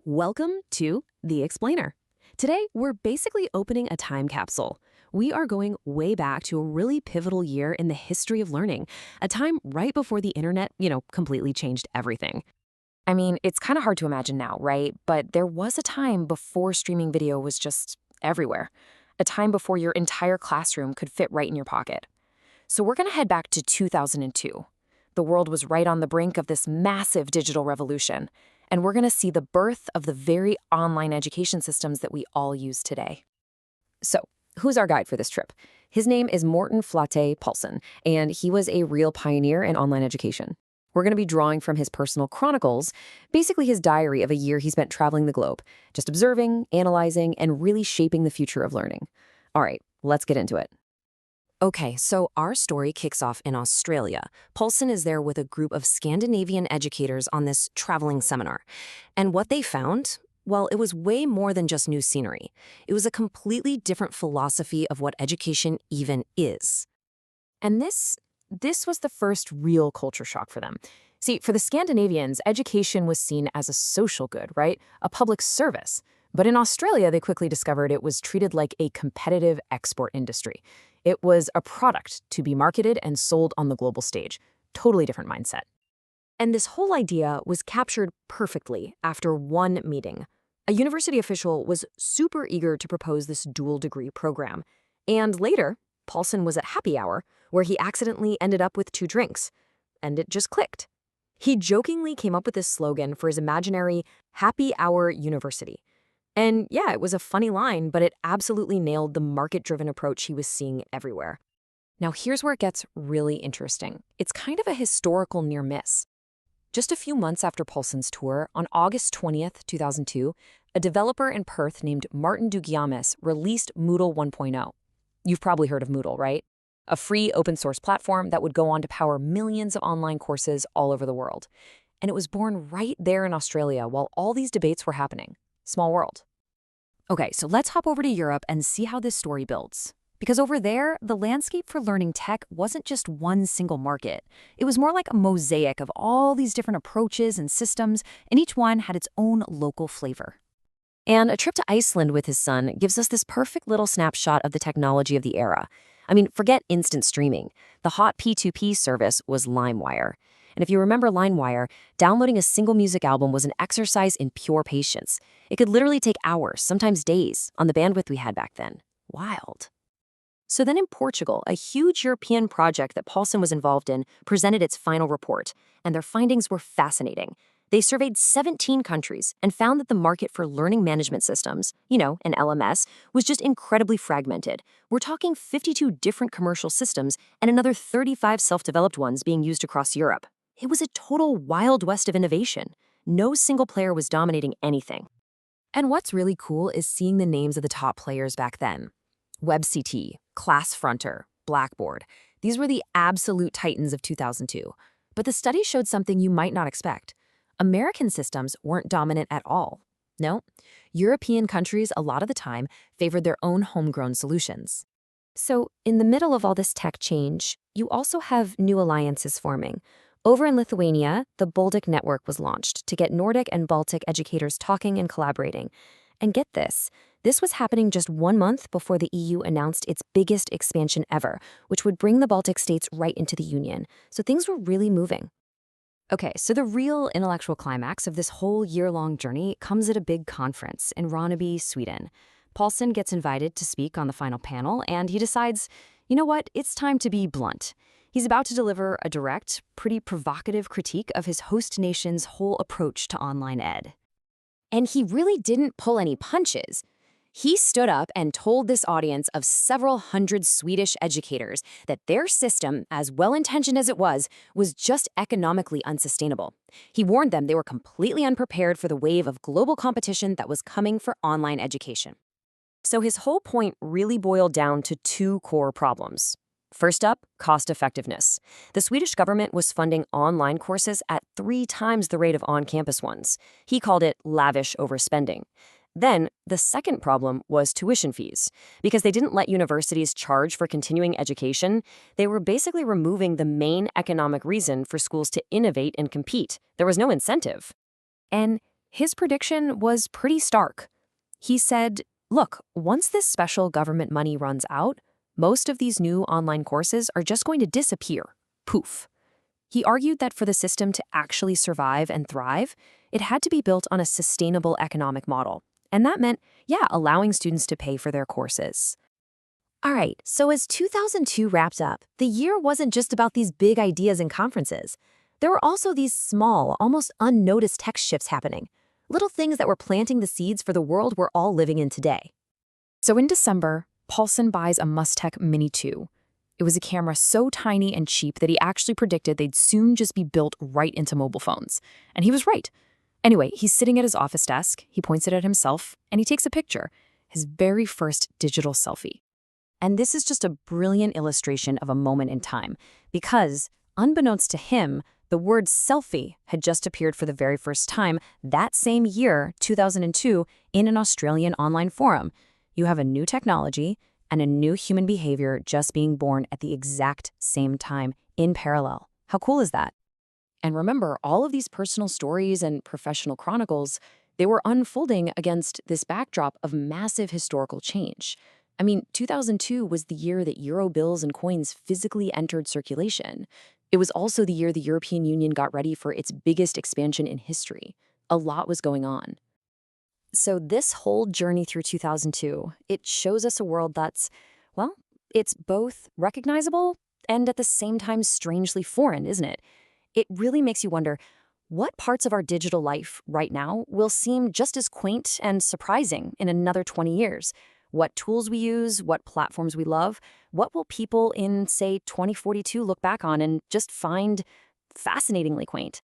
Welcome to The Explainer. Today, we're basically opening a time capsule. We are going way back to a really pivotal year in the history of learning, a time right before the internet, completely changed everything. I mean, it's kind of hard to imagine now, right? But there was a time before streaming video was just everywhere. A time before your entire classroom could fit right in your pocket. So we're going to head back to 2002. The world was right on the brink of this massive digital revolution. And we're going to see the birth of the very online education systems that we all use today. So, who's our guide for this trip? His name is Morten Flate Paulsen, and he was a real pioneer in online education. We're going to be drawing from his personal chronicles, basically his diary of a year he spent traveling the globe, just observing, analyzing, and really shaping the future of learning. All right, let's get into it. Okay, so our story kicks off in Australia. Paulsen is there with a group of Scandinavian educators on this traveling seminar. And what they found? Well, it was way more than just new scenery. It was a completely different philosophy of what education even is. And this was the first real culture shock for them. See, for the Scandinavians, education was seen as a social good, right? A public service. But in Australia, they quickly discovered it was treated like a competitive export industry. It was a product to be marketed and sold on the global stage. Totally different mindset. And this whole idea was captured perfectly after one meeting. A university official was super eager to propose this dual degree program. And later, Paulsen was at happy hour, where he accidentally ended up with 2 drinks. And it just clicked. He jokingly came up with this slogan for his imaginary happy hour university. And yeah, it was a funny line, but it absolutely nailed the market-driven approach he was seeing everywhere. Now here's where it gets really interesting. It's kind of a historical near miss. Just a few months after Paulsen's tour, on August 20th, 2002, a developer in Perth named Martin Duguiamis released Moodle 1.0. You've probably heard of Moodle, right? A free open-source platform that would go on to power millions of online courses all over the world. And it was born right there in Australia while all these debates were happening. Small world. Okay, so let's hop over to Europe and see how this story builds. Because over there, the landscape for learning tech wasn't just one single market. It was more like a mosaic of all these different approaches and systems, and each one had its own local flavor. And a trip to Iceland with his son gives us this perfect little snapshot of the technology of the era. I mean, forget instant streaming. The hot P2P service was LimeWire. And if you remember LimeWire, downloading a single music album was an exercise in pure patience. It could literally take hours, sometimes days, on the bandwidth we had back then. Wild. So then in Portugal, a huge European project that Paulsen was involved in presented its final report, and their findings were fascinating. They surveyed 17 countries and found that the market for learning management systems, an LMS, was just incredibly fragmented. We're talking 52 different commercial systems and another 35 self-developed ones being used across Europe. It was a total Wild West of innovation. No single player was dominating anything. And what's really cool is seeing the names of the top players back then. WebCT, ClassFronter, Blackboard. These were the absolute titans of 2002. But the study showed something you might not expect. American systems weren't dominant at all. No, European countries a lot of the time favored their own homegrown solutions. So in the middle of all this tech change, you also have new alliances forming. Over in Lithuania, the Boldic network was launched to get Nordic and Baltic educators talking and collaborating. And get this was happening just 1 month before the EU announced its biggest expansion ever, which would bring the Baltic states right into the Union. So things were really moving. Okay, so the real intellectual climax of this whole year-long journey comes at a big conference in Ronneby, Sweden. Paulsen gets invited to speak on the final panel, and he decides, you know what, it's time to be blunt. He's about to deliver a direct, pretty provocative critique of his host nation's whole approach to online ed. And he really didn't pull any punches. He stood up and told this audience of several hundred Swedish educators that their system, as well-intentioned as it was just economically unsustainable. He warned them they were completely unprepared for the wave of global competition that was coming for online education. So his whole point really boiled down to 2 core problems. First up, cost effectiveness. The Swedish government was funding online courses at 3 times the rate of on-campus ones. He called it lavish overspending. Then, the second problem was tuition fees. Because they didn't let universities charge for continuing education, they were basically removing the main economic reason for schools to innovate and compete. There was no incentive. And His prediction was pretty stark. He said, look, once this special government money runs out, most of these new online courses are just going to disappear. Poof. He argued that for the system to actually survive and thrive, it had to be built on a sustainable economic model. And that meant, yeah, allowing students to pay for their courses. All right, so as 2002 wrapped up, the year wasn't just about these big ideas and conferences. There were also these small, almost unnoticed tech shifts happening. Little things that were planting the seeds for the world we're all living in today. So in December, Paulsen buys a Mustech Mini 2. It was a camera so tiny and cheap that he actually predicted they'd soon just be built right into mobile phones. And he was right. Anyway, he's sitting at his office desk, he points it at himself, and he takes a picture, his very first digital selfie. And this is just a brilliant illustration of a moment in time, because, unbeknownst to him, the word selfie had just appeared for the very first time that same year, 2002, in an Australian online forum. You have a new technology and a new human behavior just being born at the exact same time, in parallel. How cool is that? And remember, all of these personal stories and professional chronicles, they were unfolding against this backdrop of massive historical change. I mean, 2002 was the year that euro bills and coins physically entered circulation. It was also the year the European Union got ready for its biggest expansion in history. A lot was going on. So this whole journey through 2002, it shows us a world that's, well, it's both recognizable and at the same time strangely foreign, isn't it? It really makes you wonder, what parts of our digital life right now will seem just as quaint and surprising in another 20 years? What tools we use, what platforms we love, what will people in, say, 2042 look back on and just find fascinatingly quaint?